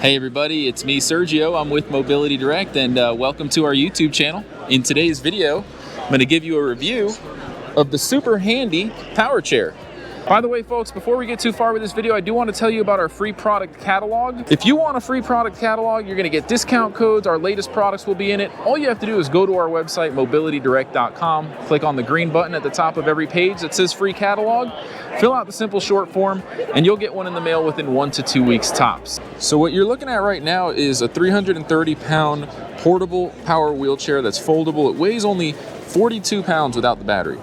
Hey everybody, it's me Sergio. I'm with Mobility Direct and welcome to our YouTube channel. In today's video, I'm going to give you a review of the super handy power chair. By the way folks, before we get too far with this video, I do want to tell you about our free product catalog. If you want a free product catalog, you're going to get discount codes. Our latest products will be in it. All you have to do is go to our website, mobilitydirect.com, click on the green button at the top of every page that says free catalog, fill out the simple short form, and you'll get one in the mail within 1 to 2 weeks tops. So what you're looking at right now is a 330-pound portable power wheelchair that's foldable. It weighs only 42 pounds without the battery,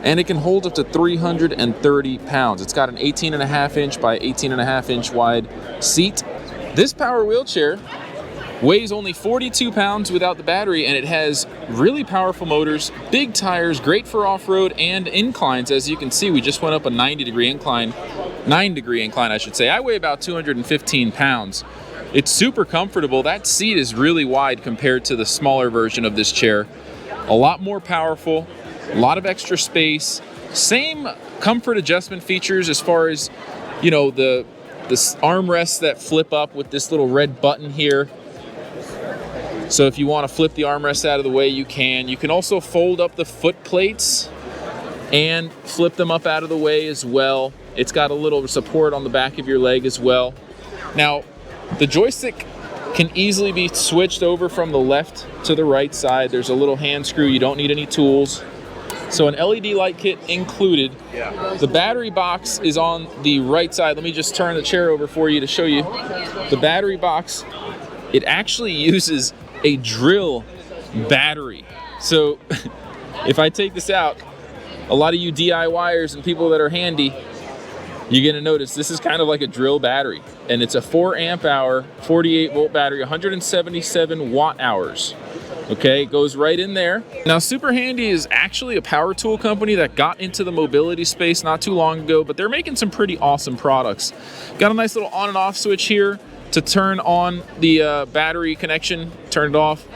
and it can hold up to 330 pounds. It's got an 18.5 inch by 18.5 inch wide seat. This power wheelchair weighs only 42 pounds without the battery, and it has really powerful motors, big tires, great for off-road and inclines. As you can see, we just went up a 9-degree incline I should say. I weigh about 215 pounds. It's super comfortable. That seat is really wide compared to the smaller version of this chair. A lot more powerful, a lot of extra space, same comfort adjustment features as far as, you know, the armrests that flip up with this little red button here. So if you want to flip the armrest out of the way, you can. You can also fold up the foot plates and flip them up out of the way as well. It's got a little support on the back of your leg as well. Now, the joystick can easily be switched over from the left to the right side. There's a little hand screw. You don't need any tools. So an LED light kit included. The battery box is on the right side. Let me just turn the chair over for you to show you. The battery box, it actually uses a drill battery. So if I take this out, a lot of you DIYers and people that are handy, you're gonna notice this is kind of like a drill battery, and it's a 4 amp hour, 48 volt battery, 177 watt hours. Okay, it goes right in there. Now, Super Handy is actually a power tool company that got into the mobility space not too long ago, but they're making some pretty awesome products. Got a nice little on and off switch here to turn on the battery connection, turn it off.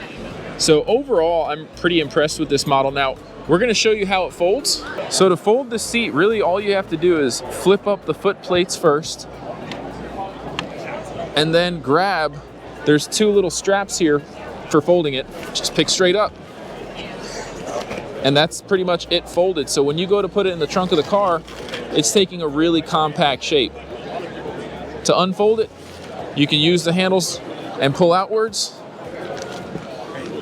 So overall, I'm pretty impressed with this model. Now, we're gonna show you how it folds. So to fold the seat, really all you have to do is flip up the foot plates first, and then grab, there's 2 little straps here for folding it. Just pick straight up. And that's pretty much it folded. So when you go to put it in the trunk of the car, it's taking a really compact shape. To unfold it, you can use the handles and pull outwards,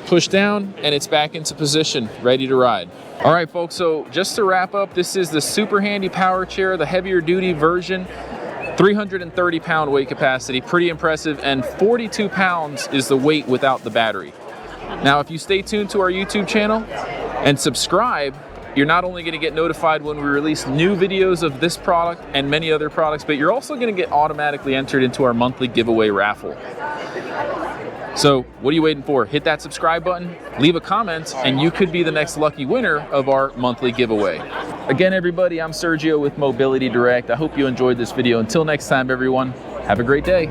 push down, and it's back into position, ready to ride. All right, folks, so just to wrap up, this is the Super Handy power chair, the heavier duty version, 330 pound weight capacity, pretty impressive, and 42 pounds is the weight without the battery. Now, if you stay tuned to our YouTube channel and subscribe, you're not only gonna get notified when we release new videos of this product and many other products, but you're also gonna get automatically entered into our monthly giveaway raffle. So what are you waiting for? Hit that subscribe button, leave a comment, and you could be the next lucky winner of our monthly giveaway. Again, everybody, I'm Sergio with Mobility Direct. I hope you enjoyed this video. Until next time, everyone, have a great day.